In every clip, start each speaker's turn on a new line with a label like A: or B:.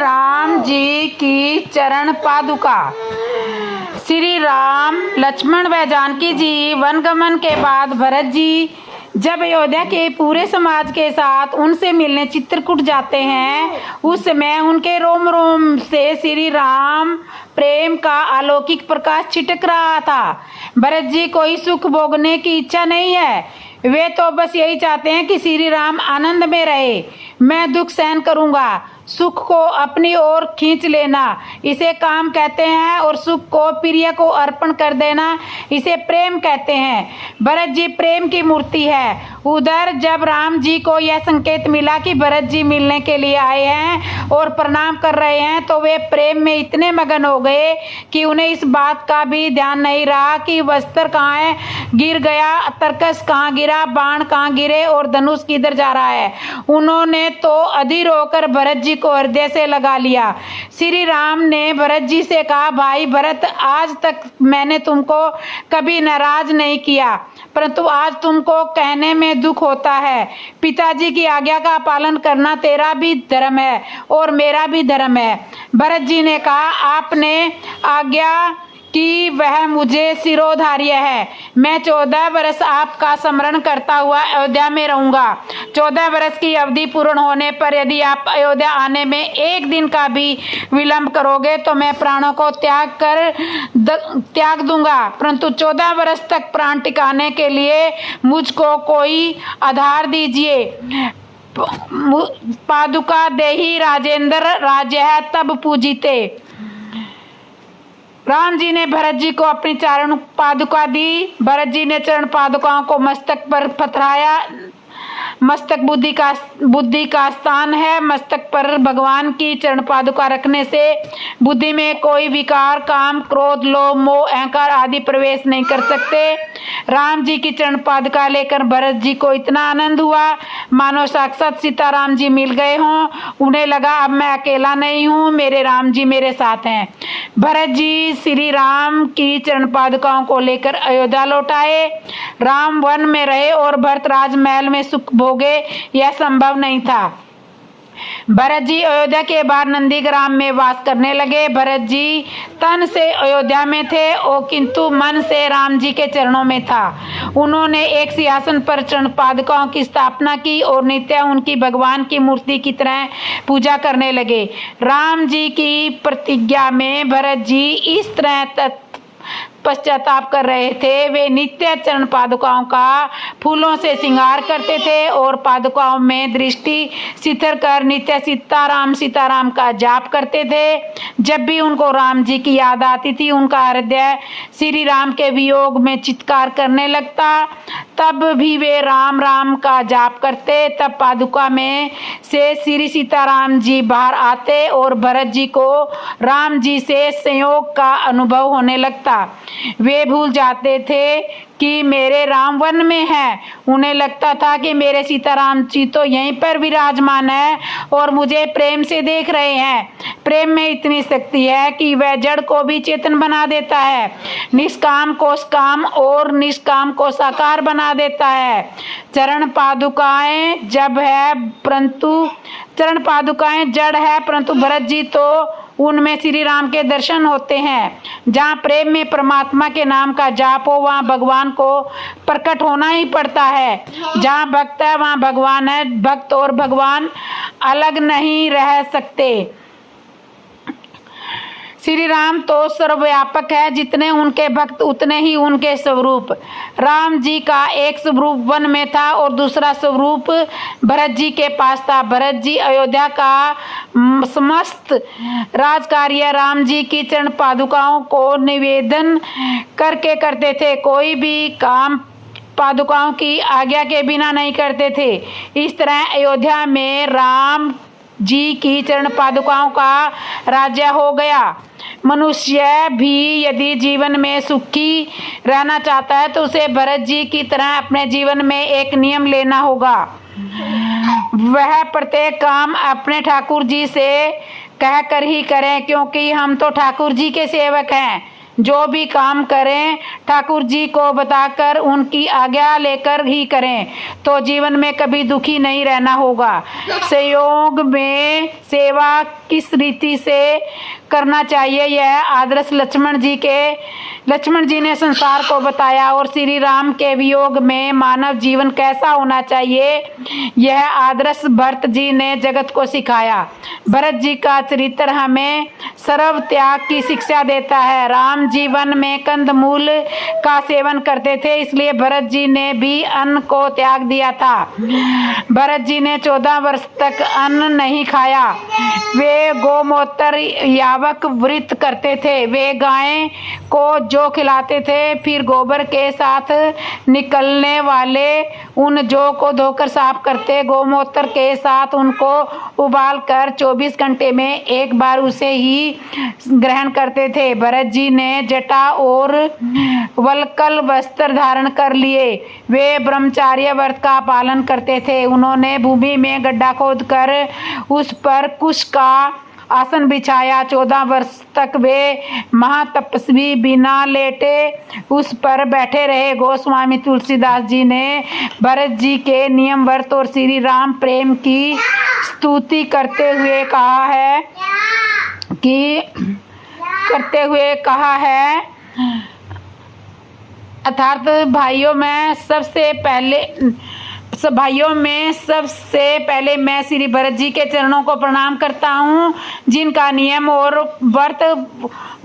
A: राम जी की चरण पादुका। श्री राम, लक्ष्मण व जानकी जी वनगमन के बाद भरत जी जब अयोध्या के पूरे समाज के साथ उनसे मिलने चित्रकूट जाते हैं, उस समय उनके रोम रोम से श्री राम प्रेम का अलौकिक प्रकाश छिटक रहा था। भरत जी कोई सुख भोगने की इच्छा नहीं है, वे तो बस यही चाहते हैं कि श्री राम आनंद में रहे। मैं दुख सहन करूंगा, सुख को अपनी ओर खींच लेना इसे काम कहते हैं, और सुख को प्रिय को अर्पण कर देना इसे प्रेम कहते हैं। भरत जी प्रेम की मूर्ति है। उधर जब राम जी को यह संकेत मिला कि भरत जी मिलने के लिए आए हैं और प्रणाम कर रहे हैं, तो वे प्रेम में इतने मगन हो गए कि उन्हें इस बात का भी ध्यान नहीं रहा कि वस्त्र कहाँ गिर गया, तरकस कहाँ गिरा, बाण कहाँ गिरे और धनुष किधर जा रहा है। उन्होंने तो अधीर होकर भरत जी को हृदय से लगा लिया। श्री राम ने भरत जी से कहा, भाई भरत, आज तक मैंने तुमको कभी नाराज नहीं किया, परंतु आज तुमको कहने में दुख होता है। पिताजी की आज्ञा का पालन करना तेरा भी धर्म है और मेरा भी धर्म है। भरत जी ने कहा, आपने आज्ञा कि वह मुझे शिरोधार्य है। मैं 14 वर्ष आपका स्मरण करता हुआ अयोध्या में रहूंगा। 14 वर्ष की अवधि पूर्ण होने पर यदि आप अयोध्या आने में एक दिन का भी विलंब करोगे तो मैं प्राणों को त्याग दूंगा, परंतु 14 वर्ष तक प्राण टिकाने के लिए मुझको कोई आधार दीजिए। पादुका देहि राजेंद्र राजः तब पूजिते। राम जी ने भरत जी को अपनी चरण पादुका दी। भरत जी ने चरण पादुकाओं को मस्तक पर पथराया। मस्तक बुद्धि का स्थान है। मस्तक पर भगवान की चरण पादुका रखने से बुद्धि में कोई विकार, काम, क्रोध, लोभ, मोह, अहंकार आदि प्रवेश नहीं कर सकते। राम जी की चरण पादुका लेकर भरत जी को इतना आनंद हुआ मानो साक्षात सीताराम जी मिल गए हों। उन्हें लगा, अब मैं अकेला नहीं हूँ, मेरे राम जी मेरे साथ हैं। भरत जी श्री राम की चरण पादुकाओं को लेकर अयोध्या लौट आए। राम वन में रहे और भरत राजमहल में सुख भोगे, यह संभव नहीं था। भरत जी अयोध्या के बाहर नंदीग्राम में वास करने लगे। भरत जी तन से अयोध्या में थे और किंतु मन से राम जी के चरणों में था। उन्होंने एक सिंहासन पर चरण पादुकाओं की स्थापना की और नित्य उनकी भगवान की मूर्ति की तरह पूजा करने लगे। राम जी की प्रतिज्ञा में भरत जी इस तरह पश्चाताप कर रहे थे। वे नित्य चरण पादुकाओं का फूलों से श्रृंगार करते थे और पादुकाओं में दृष्टि सिथर कर नित्य सीताराम सीताराम का जाप करते थे। जब भी उनको राम जी की याद आती थी, उनका हृदय श्री राम के वियोग में चित्कार करने लगता। तब भी वे राम राम का जाप करते। तब पादुका में से श्री सीताराम जी बाहर आते और भरत जी को राम जी से संयोग का अनुभव होने लगता। वे भूल जाते थे कि मेरे राम वन में हैं। उन्हें लगता था कि मेरे सीताराम जी तो यहीं पर विराजमान है और मुझे प्रेम से देख रहे हैं। प्रेम में इतनी शक्ति है कि वह जड़ को भी चेतन बना देता है, निष्काम को काम और निष्काम को साकार बना देता है। चरण पादुकाएं जड़ है, परंतु भरत जी तो उनमें श्री राम के दर्शन होते हैं। जहाँ प्रेम में परमात्मा के नाम का जाप हो, वहाँ भगवान को प्रकट होना ही पड़ता है। जहाँ भक्त है वहाँ भगवान है। भक्त और भगवान अलग नहीं रह सकते। श्री राम तो सर्वव्यापक है, जितने उनके भक्त उतने ही उनके स्वरूप। राम जी का एक स्वरूप वन में था और दूसरा स्वरूप भरत जी के पास था। भरत जी अयोध्या का समस्त राजकार्य राम जी की चरण पादुकाओं को निवेदन करके करते थे। कोई भी काम पादुकाओं की आज्ञा के बिना नहीं करते थे। इस तरह अयोध्या में राम जी की चरण पादुकाओं का राज्य हो गया। मनुष्य भी यदि जीवन में सुखी रहना चाहता है तो उसे भरत जी की तरह अपने जीवन में एक नियम लेना होगा। वह प्रत्येक काम अपने ठाकुर जी से कहकर ही करें, क्योंकि हम तो ठाकुर जी के सेवक हैं। जो भी काम करें ठाकुर जी को बताकर उनकी आज्ञा लेकर ही करें, तो जीवन में कभी दुखी नहीं रहना होगा। संयोग में सेवा किस रीति से करना चाहिए, यह आदर्श लक्ष्मण जी ने संसार को बताया, और श्री राम के वियोग में मानव जीवन कैसा होना चाहिए, यह आदर्श भरत जी ने जगत को सिखाया। भरत जी का चरित्र हमें सर्व त्याग की शिक्षा देता है। राम जीवन में कंदमूल का सेवन करते थे, इसलिए भरत जी ने भी अन्न को त्याग दिया था। भरत जी ने 14 वर्ष तक अन्न नहीं खाया। वे गोमूत्र यावक व्रत करते थे। वे गाय को जौ खिलाते थे, फिर गोबर के साथ निकलने वाले उन जौ को धोकर साफ करते, गोमूत्र के साथ उनको उबाल कर 24 घंटे में एक बार उसे ही ग्रहण करते थे। भरत जी ने जटा और वल्कल वस्त्र धारण कर लिए। वे ब्रह्मचार्य व्रत का पालन करते थे। उन्होंने भूमि में गड्ढा खोदकर उस पर कुश का आसन बिछाया। 14 वर्ष तक वे महातपस्वी बिना लेटे उस पर बैठे रहे। गोस्वामी तुलसीदास जी ने भरत जी के नियम व्रत और श्री राम प्रेम की स्तुति करते हुए कहा है अर्थात भाइयों में सबसे पहले मैं श्री भरत जी के चरणों को प्रणाम करता हूँ, जिनका नियम और व्रत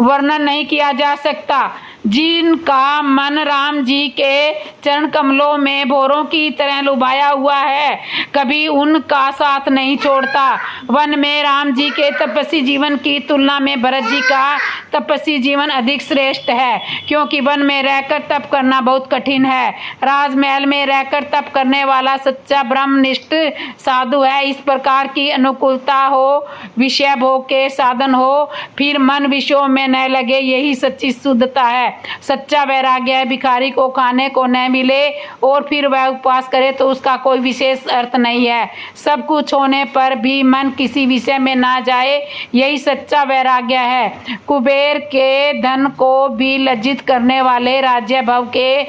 A: वर्णन नहीं किया जा सकता, जिनका मन राम जी के चरण कमलों में भौरों की तरह लुभाया हुआ है, कभी उनका साथ नहीं छोड़ता। वन में राम जी के तपस्वी जीवन की तुलना में भरत जी का तपस्वी जीवन अधिक श्रेष्ठ है, क्योंकि वन में रहकर तप करना बहुत कठिन है। राजमहल में रहकर तप करने वाला सच्चा ब्रह्मनिष्ठ साधु है। इस प्रकार की अनुकूलता हो, विषय भोग के साधन हो, फिर मन विषयों में न लगे, यही सच्ची शुद्धता है। सच्चा वैराग्य है। भिखारी को खाने को न मिले और फिर वह उपवास करे तो उसका कोई विशेष अर्थ नहीं है। सब कुछ होने पर भी मन किसी विषय में ना जाए, यही सच्चा वैराग्य है। कुबेर के धन को भी लज्जित करने वाले राज्य भव के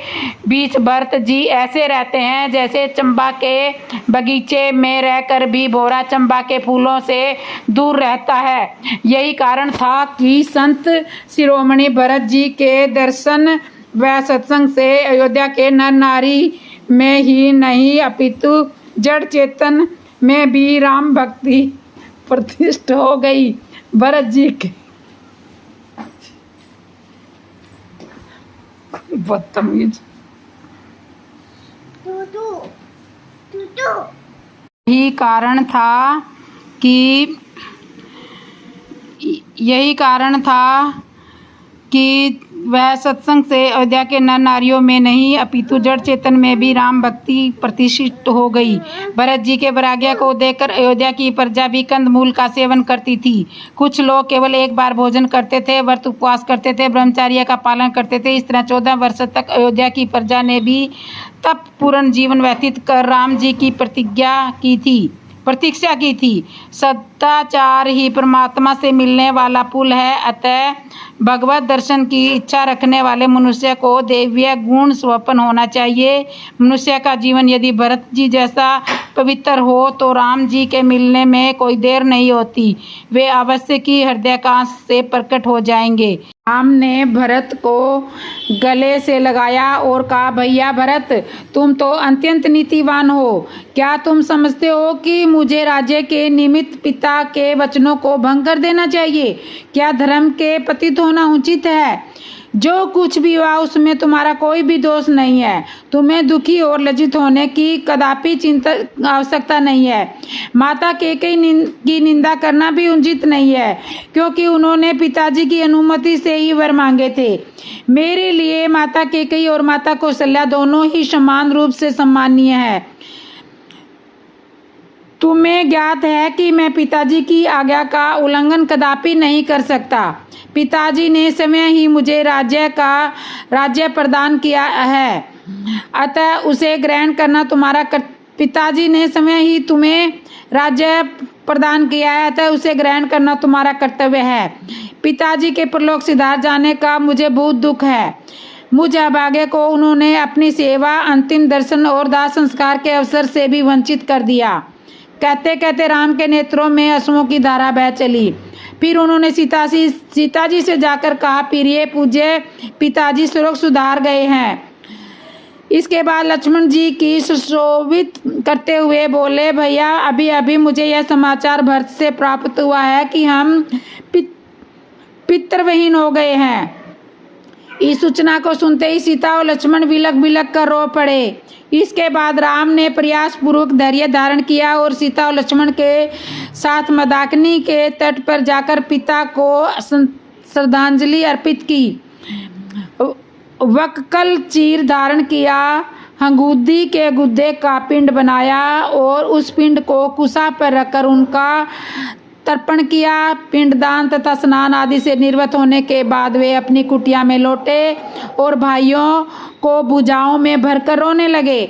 A: बीच भरत जी ऐसे रहते हैं जैसे चंबा के बगीचे में रहकर भी भौरा चंबा के फूलों से दूर रहता है। यही कारण था कि संत शिरोमणि भरत जी के दर्शन व सत्संग से अयोध्या के नर नारी में ही नहीं अपितु जड़ चेतन में भी राम भक्ति प्रतिष्ठ हो गई। भरत जी के बदतमीज यही कारण था कि वह सत्संग से अयोध्या के नर नारियों में नहीं अपितु जड़ चेतन में भी राम भक्ति प्रतिष्ठित हो गई। भरत जी के वैराग्य को देखकर अयोध्या की प्रजा भी कंदमूल का सेवन करती थी। कुछ लोग केवल एक बार भोजन करते थे, व्रत उपवास करते थे, ब्रह्मचर्य का पालन करते थे। इस तरह 14 वर्ष तक अयोध्या की प्रजा ने भी तप पूर्ण जीवन व्यतीत कर राम जी की प्रतीक्षा की थी। सदाचार ही परमात्मा से मिलने वाला पुल है। अतः भगवत दर्शन की इच्छा रखने वाले मनुष्य को दैवीय गुण संपन्न होना चाहिए। मनुष्य का जीवन यदि भरत जी जैसा पवित्र हो तो राम जी के मिलने में कोई देर नहीं होती, वे अवश्य की हृदयाकाश से प्रकट हो जाएंगे। राम ने भरत को गले से लगाया और कहा, भैया भरत, तुम तो अत्यंत नीतिवान हो। क्या तुम समझते हो कि मुझे राज्य के निमित्त पिता के वचनों को भंग कर देना चाहिए? क्या धर्म के पतित होना उचित है? जो कुछ भी हुआ उसमें तुम्हारा कोई भी दोष नहीं है। तुम्हें दुखी और लज्जित होने की कदापि चिंता आवश्यकता नहीं है। माता कैकेयी की निंदा करना भी उचित नहीं है, क्योंकि उन्होंने पिताजी की अनुमति से ही वर मांगे थे। मेरे लिए माता कैकेयी और माता कौशल्या दोनों ही समान रूप से सम्मानीय है। तुम्हें ज्ञात है कि मैं पिताजी की आज्ञा का उल्लंघन कदापि नहीं कर सकता। पिताजी ने स्वयं ही मुझे राज्य प्रदान किया है, अतः उसे ग्रहण करना तुम्हारा पिताजी ने स्वयं ही तुम्हें राज्य प्रदान किया है, अतः उसे ग्रहण करना तुम्हारा कर्तव्य है। पिताजी के परलोक सिधार जाने का मुझे बहुत दुख है। मुझ अभागे को उन्होंने अपनी सेवा, अंतिम दर्शन और दाह संस्कार के अवसर से भी वंचित कर दिया। कहते कहते राम के नेत्रों में आंसुओं की धारा बह चली। फिर उन्होंने सीताजी से जाकर कहा, प्रिय पूज्य पिताजी स्वर्ग सुधार गए हैं। इसके बाद लक्ष्मण जी की सुशोभित करते हुए बोले, भैया अभी अभी मुझे यह समाचार भरत से प्राप्त हुआ है कि हम पितृविहीन हो गए हैं। इस सूचना को सुनते ही सीता और लक्ष्मण बिलक बिलक कर रो पड़े। इसके बाद राम ने प्रयास पूर्वक धैर्य धारण किया और सीता और लक्ष्मण के साथ मंदाकिनी के तट पर जाकर पिता को श्रद्धांजलि अर्पित की। वक्कल चीर धारण किया, हंगूदी के गुद्दे का पिंड बनाया और उस पिंड को कुशा पर रखकर उनका तर्पण किया। पिंडदान तथा स्नान आदि से निर्वत होने के बाद वे अपनी कुटिया में लौटे और भाइयों को भुजाओं में भरकर रोने लगे।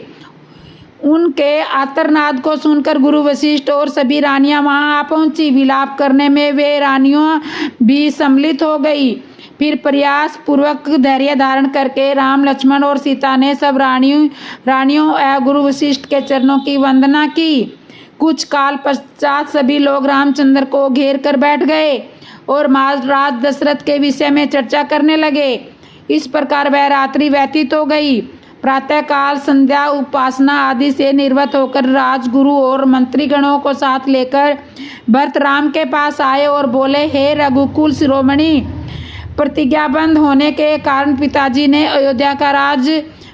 A: उनके आर्तनाद को सुनकर गुरु वशिष्ठ और सभी रानियां वहां आ पहुंची। विलाप करने में वे रानियों भी सम्मिलित हो गई। फिर प्रयास पूर्वक धैर्य धारण करके राम, लक्ष्मण और सीता ने सब रानियों एवं गुरु वशिष्ठ के चरणों की वंदना की। कुछ काल पश्चात सभी लोग रामचंद्र को घेर कर बैठ गए और महाराज दशरथ के विषय में चर्चा करने लगे। इस प्रकार वह रात्रि व्यतीत हो गई। प्रातः काल संध्या उपासना आदि से निर्वत होकर राजगुरु और मंत्रीगणों को साथ लेकर भरत राम के पास आए और बोले, हे रघुकुल शिरोमणि, प्रतिज्ञाबद्ध होने के कारण पिताजी ने अयोध्या का राज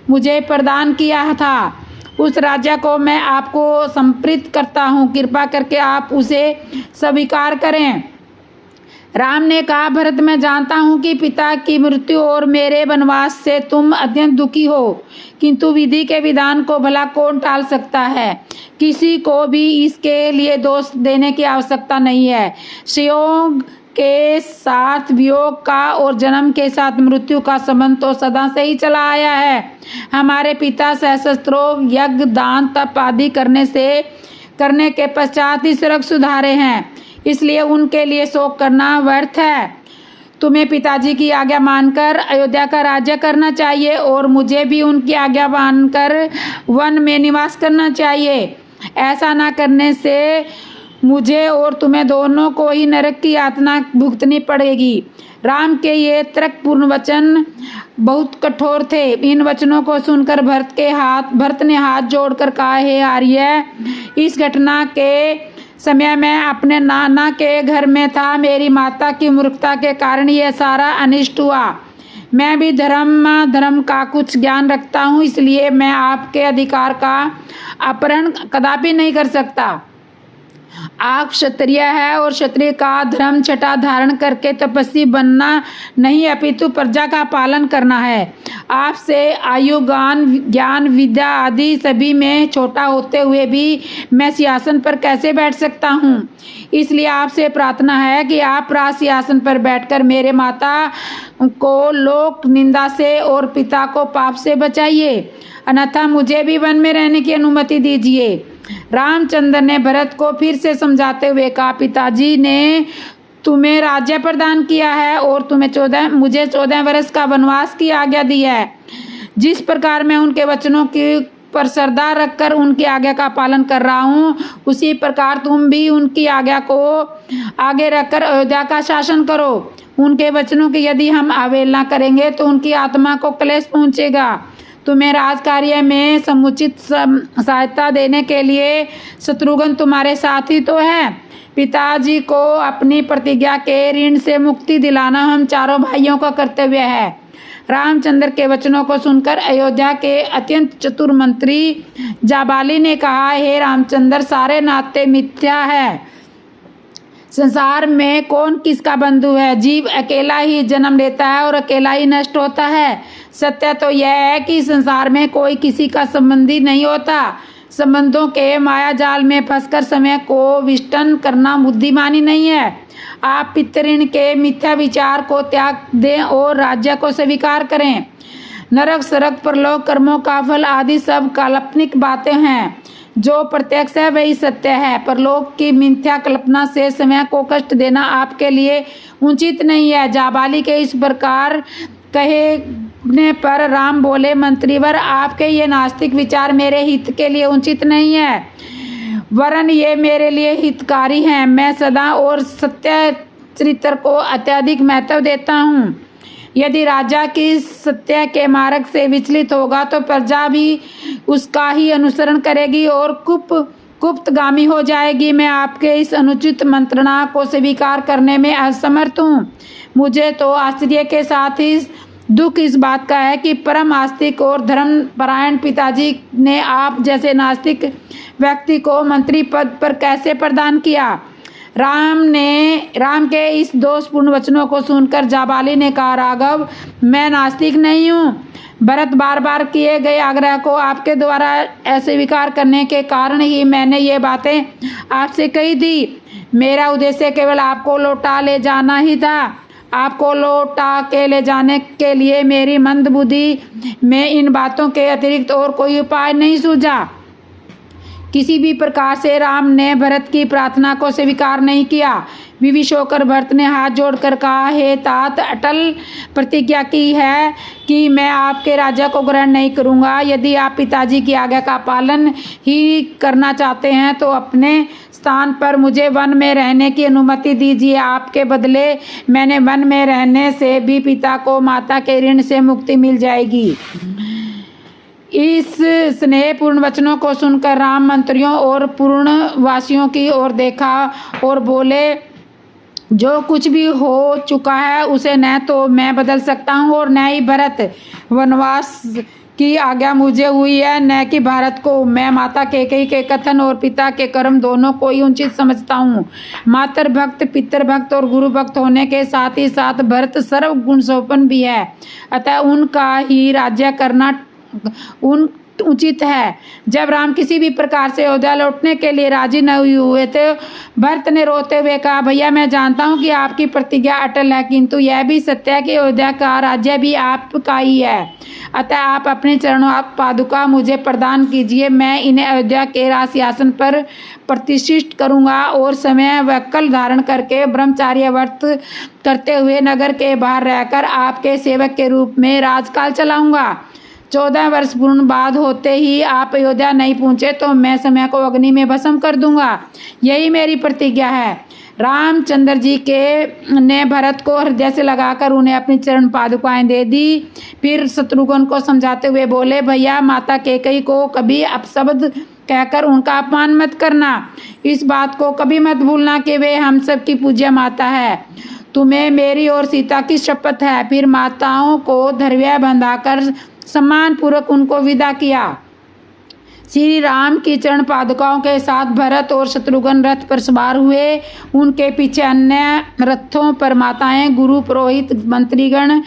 A: मुझे प्रदान किया था। उस राज्य को मैं आपको समर्पित करता हूँ। कृपा करके आप उसे स्वीकार करें। राम ने कहा, भरत मैं जानता हूँ कि पिता की मृत्यु और मेरे वनवास से तुम अत्यंत दुखी हो, किंतु विधि के विधान को भला कौन टाल सकता है। किसी को भी इसके लिए दोष देने की आवश्यकता नहीं है। संयोग के साथ वियोग का और जन्म के साथ मृत्यु का संबंध तो सदा से ही चला आया है। हमारे पिता सहस्त्रों यज्ञ, दान, तप आदि करने के पश्चात ही स्वर्ग सुधारे हैं, इसलिए उनके लिए शोक करना व्यर्थ है। तुम्हें पिताजी की आज्ञा मानकर अयोध्या का राज्य करना चाहिए और मुझे भी उनकी आज्ञा मानकर वन में निवास करना चाहिए। ऐसा ना करने से मुझे और तुम्हें दोनों को ही नरक की यातना भुगतनी पड़ेगी। राम के ये तर्कपूर्ण वचन बहुत कठोर थे। इन वचनों को सुनकर भरत ने हाथ जोड़कर कहा, हे आर्य, इस घटना के समय मैं अपने नाना के घर में था। मेरी माता की मूर्खता के कारण यह सारा अनिष्ट हुआ। मैं भी धर्म का कुछ ज्ञान रखता हूँ, इसलिए मैं आपके अधिकार का अपहरण कदापि नहीं कर सकता। आप क्षत्रिय है और क्षत्रिय का धर्म छटा धारण करके तपस्वी बनना नहीं, अपितु प्रजा का पालन करना है। आपसे आयु, ज्ञान, विद्या आदि सभी में छोटा होते हुए भी मैं सिंहासन पर कैसे बैठ सकता हूँ। इसलिए आपसे प्रार्थना है कि आप राज सिंहासन पर बैठकर मेरे माता को लोक निंदा से और पिता को पाप से बचाइए, अन्यथा मुझे भी वन में रहने की अनुमति दीजिए। रामचंद्र ने भरत को फिर से समझाते हुए कहा, पिताजी ने तुम्हें राज्य प्रदान किया है और मुझे 14 वर्ष का वनवास की आज्ञा दी है। जिस प्रकार मैं उनके वचनों की पर श्रद्धा रखकर उनकी आज्ञा का पालन कर रहा हूँ, उसी प्रकार तुम भी उनकी आज्ञा को आगे रखकर अयोध्या का शासन करो। उनके वचनों की यदि हम अवहेलना करेंगे तो उनकी आत्मा को क्लेश पहुँचेगा। तुम्हें राजकार्य में समुचित सहायता देने के लिए शत्रुघ्न तुम्हारे साथ ही तो है। पिताजी को अपनी प्रतिज्ञा के ऋण से मुक्ति दिलाना हम चारों भाइयों का कर्तव्य है। रामचंद्र के वचनों को सुनकर अयोध्या के अत्यंत चतुर मंत्री जाबाली ने कहा, हे रामचंद्र, सारे नाते मिथ्या है। संसार में कौन किसका बंधु है। जीव अकेला ही जन्म लेता है और अकेला ही नष्ट होता है। सत्य तो यह है कि संसार में कोई किसी का संबंधी नहीं होता। संबंधों के माया जाल में फंसकर समय को विष्टन करना बुद्धिमानी नहीं है। आप पितृऋण के मिथ्या विचार को त्याग दें और राज्य को स्वीकार करें। नरक, सरक, परलोक, कर्मों का फल आदि सब काल्पनिक बातें हैं। जो प्रत्यक्ष है वही सत्य है। परलोक की मिथ्या कल्पना से स्वयं को कष्ट देना आपके लिए उचित नहीं है। जाबाली के इस प्रकार कहने पर राम बोले, मंत्रीवर, आपके ये नास्तिक विचार मेरे हित के लिए उचित नहीं है, वरन ये मेरे लिए हितकारी हैं। मैं सदा और सत्य चरित्र को अत्यधिक महत्व देता हूँ। यदि राजा की सत्य के मार्ग से विचलित होगा तो प्रजा भी उसका ही अनुसरण करेगी और गुप्तगामी हो जाएगी। मैं आपके इस अनुचित मंत्रणा को स्वीकार करने में असमर्थ हूँ। मुझे तो आश्चर्य के साथ ही दुख इस बात का है कि परम आस्तिक और धर्मपरायण पिताजी ने आप जैसे नास्तिक व्यक्ति को मंत्री पद पर कैसे प्रदान किया। राम के इस दोषपूर्ण वचनों को सुनकर जाबाली ने कहा, राघव, मैं नास्तिक नहीं हूँ। भरत बार बार किए गए आग्रह को आपके द्वारा अस्वीकार करने के कारण ही मैंने ये बातें आपसे कही थी। मेरा उद्देश्य केवल आपको लौटा ले जाना ही था। आपको लौटा के ले जाने के लिए मेरी मंद बुद्धि में इन बातों के अतिरिक्त और कोई उपाय नहीं सूझा। किसी भी प्रकार से राम ने भरत की प्रार्थना को स्वीकार नहीं किया। विवश होकर भरत ने हाथ जोड़कर कहा, हे तात, अटल प्रतिज्ञा की है कि मैं आपके राज्य को ग्रहण नहीं करूंगा। यदि आप पिताजी की आज्ञा का पालन ही करना चाहते हैं तो अपने स्थान पर मुझे वन में रहने की अनुमति दीजिए। आपके बदले मैंने वन में रहने से भी पिता को माता के ऋण से मुक्ति मिल जाएगी। इस स्नेहपूर्ण वचनों को सुनकर राम मंत्रियों और पूर्णवासियों की ओर देखा और बोले, जो कुछ भी हो चुका है उसे न तो मैं बदल सकता हूँ और न ही भरत। वनवास की आज्ञा मुझे हुई है, न कि भारत को। मैं माता कैकेयी के कथन और पिता के कर्म दोनों को ही उचित समझता हूँ। मातृ भक्त, पितृ भक्त और गुरु भक्त होने के साथ ही साथ भरत सर्वगुण संपन्न भी है, अतः उनका ही राज्य करना उचित है। जब राम किसी भी प्रकार से अयोध्या लौटने के लिए राजी न हुए थे, भरत ने रोते हुए कहा, भैया, मैं जानता हूँ कि आपकी प्रतिज्ञा अटल है, किंतु यह भी सत्य है कि अयोध्या का राज्य भी आपका ही है। अतः आप अपने चरणों पादुका मुझे प्रदान कीजिए। मैं इन्हें अयोध्या के राजसिंहासन पर प्रतिष्ठित करूँगा और समय वकल धारण करके ब्रह्मचार्य व्रत करते हुए नगर के बाहर रहकर आपके सेवक के रूप में राजकाल चलाऊँगा। 14 वर्ष पूर्ण बाद होते ही आप अयोध्या नहीं पहुँचे तो मैं समय को अग्नि में भस्म कर दूंगा। यही मेरी प्रतिज्ञा है। रामचंद्र जी ने भरत को हृदय से लगाकर उन्हें अपनी चरण पादुकाएं दे दी। फिर शत्रुघ्न को समझाते हुए बोले, भैया, माता कैकेयी को कभी अपशब्द कहकर उनका अपमान मत करना। इस बात को कभी मत भूलना कि वे हम सब की पूज्य माता है। तुम्हें मेरी और सीता की शपथ है। फिर माताओं को धैर्य बंधाकर सम्मान पूर्वक उनको विदा किया। श्री राम की चरण पादुकाओं के साथ भरत और शत्रुघ्न रथ पर सवार हुए। उनके पीछे अन्य रथों पर माताएं, गुरु, पुरोहित, मंत्रीगण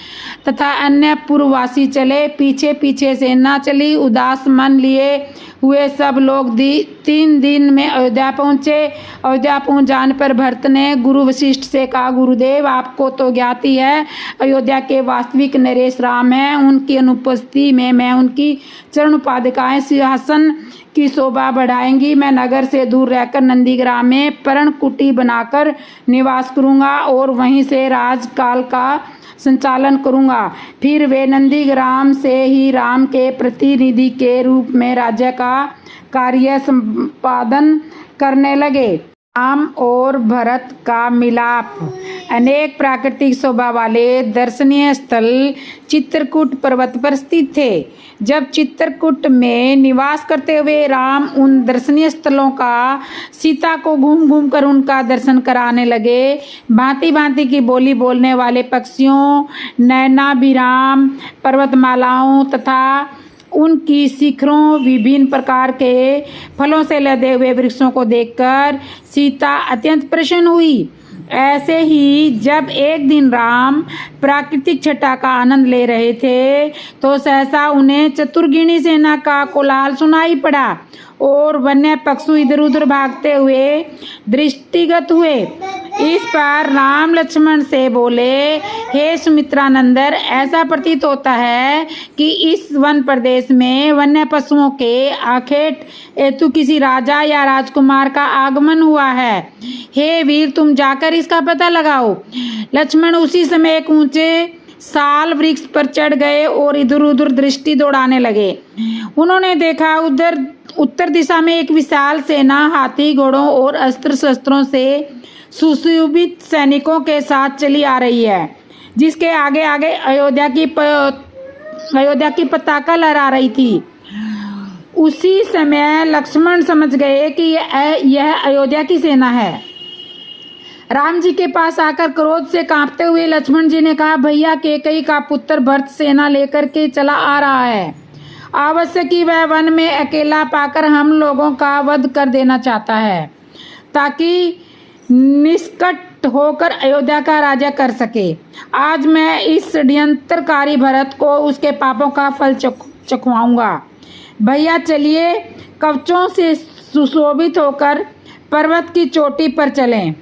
A: तथा अन्य पूर्ववासी चले। पीछे पीछे सेना चली। उदास मन लिए हुए सब लोग 3 दिन में अयोध्या पहुँचे। अयोध्या पहुँच जाने पर भरत ने गुरु वशिष्ठ से कहा, गुरुदेव, आपको तो ज्ञात ही है अयोध्या के वास्तविक नरेश राम हैं। उनकी अनुपस्थिति में मैं उनकी चरण पादुकाएं सिंहासन की शोभा बढ़ाएंगी। मैं नगर से दूर रहकर नंदीग्राम में पर्णकुटी बनाकर निवास करूंगा और वहीं से राजकाल का संचालन करूंगा। फिर वे नंदीग्राम से ही राम के प्रतिनिधि के रूप में राज्य का कार्य संपादन करने लगे। राम और भरत का मिलाप। अनेक प्राकृतिक शोभा वाले दर्शनीय स्थल चित्रकूट पर्वत पर स्थित थे। जब चित्रकूट में निवास करते हुए राम उन दर्शनीय स्थलों का सीता को घूम घूम कर उनका दर्शन कराने लगे। भांति भांति की बोली बोलने वाले पक्षियों, नैनाभिराम पर्वतमालाओं तथा उनकी शिखरों, विभिन्न प्रकार के फलों से लदे हुए वृक्षों को देखकर सीता अत्यंत प्रसन्न हुई। ऐसे ही जब एक दिन राम प्राकृतिक छटा का आनंद ले रहे थे तो सहसा उन्हें चतुर्गिणी सेना का कोलाहल सुनाई पड़ा और वन्य पक्षु इधर उधर भागते हुए दृष्टिगत हुए। इस पर राम लक्ष्मण से बोले, हे सुमित्रानंदन, ऐसा प्रतीत होता है कि इस वन प्रदेश में वन्य पशुओं के आखेट हेतु किसी राजा या राजकुमार का आगमन हुआ है। हे वीर, तुम जाकर इसका पता लगाओ। लक्ष्मण उसी समय एक ऊंचे साल वृक्ष पर चढ़ गए और इधर उधर दृष्टि दौड़ाने लगे। उन्होंने देखा उधर उत्तर दिशा में एक विशाल सेना हाथी, घोड़ों और अस्त्र शस्त्रों से सुशोभित सैनिकों के साथ चली आ रही है, जिसके आगे आगे अयोध्या की पताका लहरा रही थी। उसी समय लक्ष्मण समझ गए कि यह अयोध्या की सेना है। राम जी के पास आकर क्रोध से कांपते हुए लक्ष्मण जी ने कहा, भैया, कैकेयी का पुत्र भरत सेना लेकर के चला आ रहा है। आवश्यक ही वह वन में अकेला पाकर हम लोगों का वध कर देना चाहता है, ताकि निष्कट होकर अयोध्या का राजा कर सके। आज मैं इस षड्यंत्रकारी भरत को उसके पापों का फल चखवाऊंगा। भैया, चलिए कवचों से सुशोभित होकर पर्वत की चोटी पर चलें।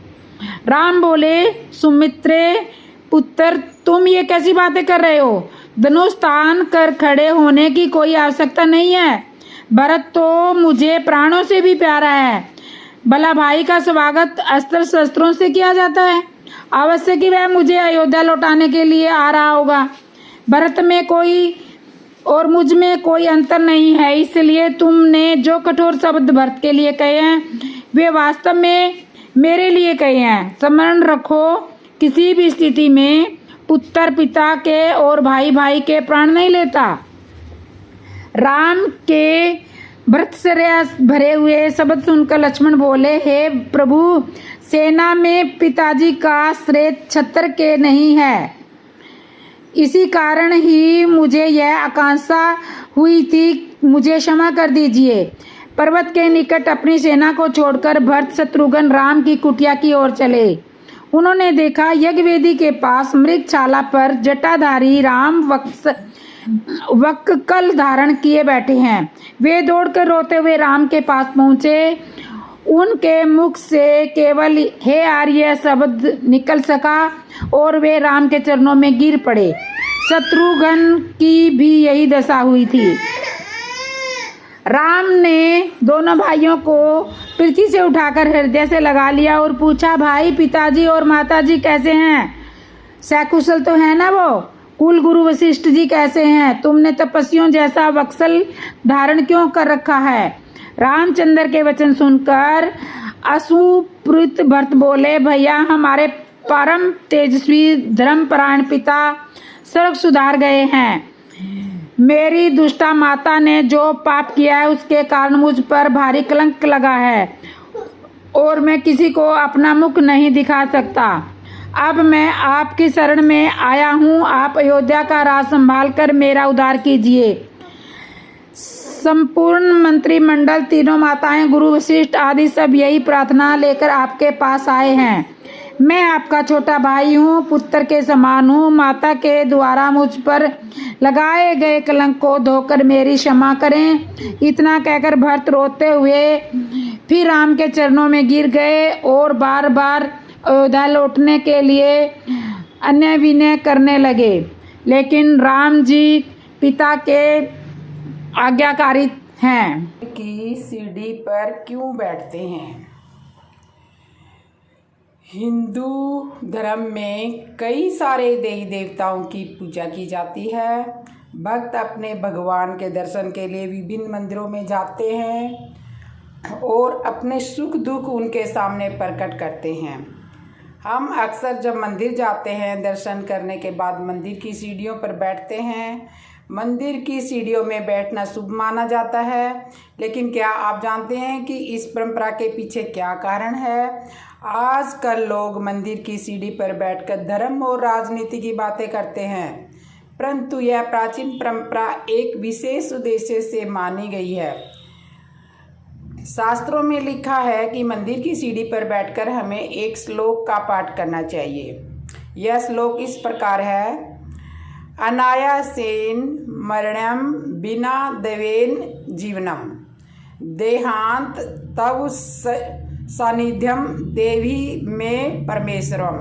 A: राम बोले, सुमित्रे पुत्र, तुम ये कैसी बातें कर रहे हो? धनुष तान कर खड़े होने की कोई आवश्यकता नहीं है। भरत तो मुझे प्राणों से भी प्यारा है। भला भाई का स्वागत अस्त्र शस्त्रों से किया जाता है? अवश्य कि वह मुझे अयोध्या लौटाने के लिए आ रहा होगा। भरत में कोई और मुझ में कोई अंतर नहीं है, इसलिए तुमने जो कठोर शब्द भरत के लिए कहे हैं वे वास्तव में मेरे लिए कहे हैं। स्मरण रखो, किसी भी स्थिति में पुत्र पिता के और भाई भाई के प्राण नहीं लेता। राम के भर्तृशर्या भरे हुए शब्द सुनकर लक्ष्मण बोले, हे प्रभु, सेना में पिताजी का श्रेय छत्र के नहीं है। इसी कारण ही मुझे यह आकांक्षा हुई थी, मुझे क्षमा कर दीजिए। पर्वत के निकट अपनी सेना को छोड़कर भरत शत्रुघ्न राम की कुटिया की ओर चले। उन्होंने देखा यज्ञवेदी के पास मृगशाला पर जटाधारी राम वक्कल धारण किए बैठे हैं। वे दौड़कर रोते हुए राम के पास पहुंचे। उनके मुख से केवल हे आर्य शब्द निकल सका और वे राम के चरणों में गिर पड़े। शत्रुघ्न की भी यही दशा हुई थी। राम ने दोनों भाइयों को पृथ्वी से उठाकर हृदय से लगा लिया और पूछा, भाई, पिताजी और माताजी कैसे हैं? सकुशल तो है ना वो? कुल गुरु वशिष्ठ जी कैसे हैं? तुमने तपस्वियों जैसा वत्सल धारण क्यों कर रखा है? रामचंद्र के वचन सुनकर अश्रुपूरित भरत बोले, भैया, हमारे परम तेजस्वी धर्मपरायण पिता स्वर्ग सुधार गए हैं। मेरी दुष्टा माता ने जो पाप किया है उसके कारण मुझ पर भारी कलंक लगा है और मैं किसी को अपना मुख नहीं दिखा सकता। अब मैं आपकी शरण में आया हूँ, आप अयोध्या का राज संभाल कर मेरा उद्धार कीजिए। संपूर्ण मंत्रिमंडल, तीनों माताएं, गुरु वशिष्ठ आदि सब यही प्रार्थना लेकर आपके पास आए हैं। मैं आपका छोटा भाई हूँ, पुत्र के समान हूँ। माता के द्वारा मुझ पर लगाए गए कलंक को धोकर मेरी क्षमा करें। इतना कहकर भरत रोते हुए फिर राम के चरणों में गिर गए और बार बार अयोध्या लौटने के लिए अन्य विनय करने लगे। लेकिन राम जी पिता के आज्ञाकारी हैं।
B: की सीढ़ी पर क्यों बैठते हैं? हिंदू धर्म में कई सारे देवी देवताओं की पूजा की जाती है। भक्त अपने भगवान के दर्शन के लिए विभिन्न मंदिरों में जाते हैं और अपने सुख दुख उनके सामने प्रकट करते हैं। हम अक्सर जब मंदिर जाते हैं, दर्शन करने के बाद मंदिर की सीढ़ियों पर बैठते हैं। मंदिर की सीढ़ियों में बैठना शुभ माना जाता है, लेकिन क्या आप जानते हैं कि इस परंपरा के पीछे क्या कारण है? आजकल लोग मंदिर की सीढ़ी पर बैठकर धर्म और राजनीति की बातें करते हैं, परंतु यह प्राचीन परंपरा एक विशेष उद्देश्य से मानी गई है। शास्त्रों में लिखा है कि मंदिर की सीढ़ी पर बैठकर हमें एक श्लोक का पाठ करना चाहिए। यह श्लोक इस प्रकार है, अनायासेन मरणम बिना देवेन जीवनम, देहांत तव सानिध्यम देवी में परमेश्वरम।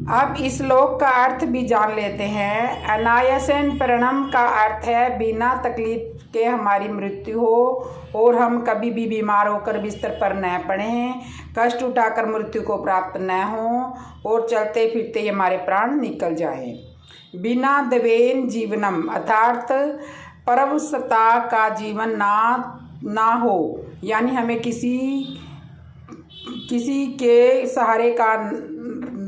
B: अब इस श्लोक का अर्थ भी जान लेते हैं। अनायासेन परिणम का अर्थ है बिना तकलीफ के हमारी मृत्यु हो और हम कभी भी बीमार होकर बिस्तर पर न पड़ें, कष्ट उठाकर मृत्यु को प्राप्त न हो और चलते फिरते हमारे प्राण निकल जाएं। बिना दवेन जीवनम अर्थात परवशता का जीवन ना हो, यानी हमें किसी के सहारे का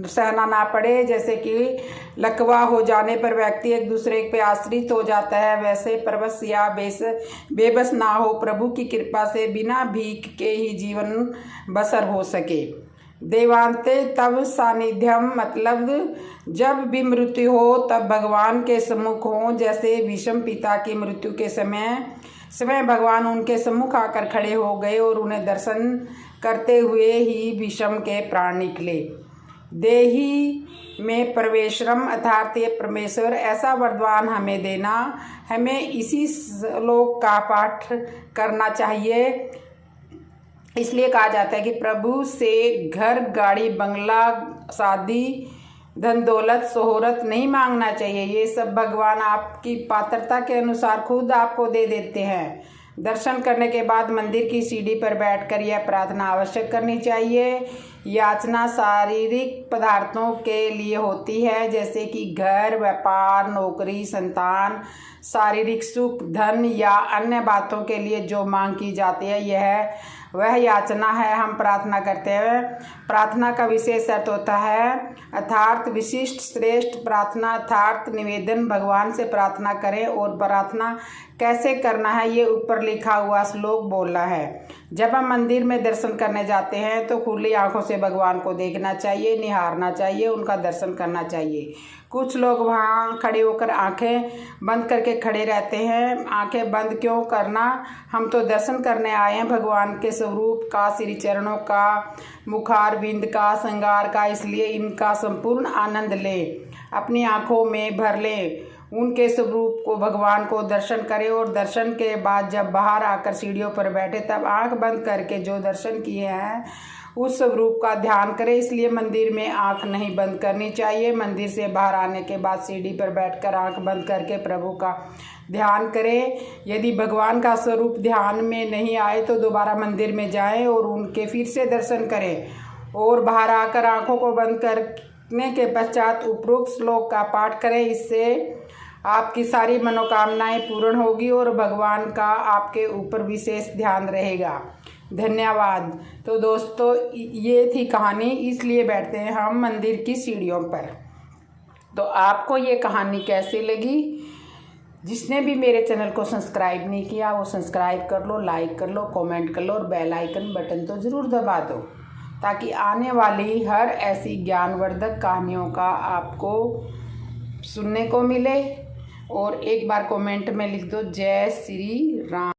B: सहना ना पड़े। जैसे कि लकवा हो जाने पर व्यक्ति एक दूसरे पे आश्रित हो जाता है, वैसे परवश या बेबस ना हो, प्रभु की कृपा से बिना भीख के ही जीवन बसर हो सके। देवांते तब सानिध्यम मतलब जब भी मृत्यु हो तब भगवान के सम्मुख हो। जैसे विषम पिता की मृत्यु के समय भगवान उनके सम्मुख आकर खड़े हो गए और उन्हें दर्शन करते हुए ही विषम के प्राण निकले। देही में प्रवेशरम अर्थात ये परमेश्वर ऐसा वरदान हमें देना, हमें इसी श्लोक का पाठ करना चाहिए। इसलिए कहा जाता है कि प्रभु से घर गाड़ी बंगला शादी धन दौलत शोहरत नहीं मांगना चाहिए। ये सब भगवान आपकी पात्रता के अनुसार खुद आपको दे देते हैं। दर्शन करने के बाद मंदिर की सीढ़ी पर बैठकर यह प्रार्थना अवश्य करनी चाहिए। याचना शारीरिक पदार्थों के लिए होती है, जैसे कि घर, व्यापार, नौकरी, संतान, शारीरिक सुख, धन या अन्य बातों के लिए जो मांग की जाती है वह याचना है। हम प्रार्थना करते हैं। प्रार्थना का विशेष अर्थ होता है अर्थात विशिष्ट श्रेष्ठ प्रार्थना अर्थात निवेदन। भगवान से प्रार्थना करें और प्रार्थना कैसे करना है ये ऊपर लिखा हुआ श्लोक बोलना है। जब हम मंदिर में दर्शन करने जाते हैं तो खुली आंखों से भगवान को देखना चाहिए, निहारना चाहिए, उनका दर्शन करना चाहिए। कुछ लोग वहाँ खड़े होकर आंखें बंद करके खड़े रहते हैं। आंखें बंद क्यों करना? हम तो दर्शन करने आए हैं भगवान के स्वरूप का, श्री चरणों का, मुखार बिंद का, श्रृंगार का, इसलिए इनका संपूर्ण आनंद लें, अपनी आंखों में भर लें, उनके स्वरूप को भगवान को दर्शन करें। और दर्शन के बाद जब बाहर आकर सीढ़ियों पर बैठे तब आंख बंद करके जो दर्शन किए हैं उस स्वरूप का ध्यान करें। इसलिए मंदिर में आंख नहीं बंद करनी चाहिए। मंदिर से बाहर आने के बाद सीढ़ी पर बैठकर आंख बंद करके प्रभु का ध्यान करें। यदि भगवान का स्वरूप ध्यान में नहीं आए तो दोबारा मंदिर में जाएं और उनके फिर से दर्शन करें और बाहर आकर आंखों को बंद करने के पश्चात उपरोक्त श्लोक का पाठ करें। इससे आपकी सारी मनोकामनाएं पूर्ण होगी और भगवान का आपके ऊपर विशेष ध्यान रहेगा। धन्यवाद। तो दोस्तों ये थी कहानी। इसलिए बैठते हैं हम मंदिर की सीढ़ियों पर। तो आपको ये कहानी कैसी लगी? जिसने भी मेरे चैनल को सब्सक्राइब नहीं किया वो सब्सक्राइब कर लो, लाइक कर लो, कमेंट कर लो और बेल आइकन बटन तो ज़रूर दबा दो, ताकि आने वाली हर ऐसी ज्ञानवर्धक कहानियों का आपको सुनने को मिले। और एक बार कमेंट में लिख दो जय श्री राम।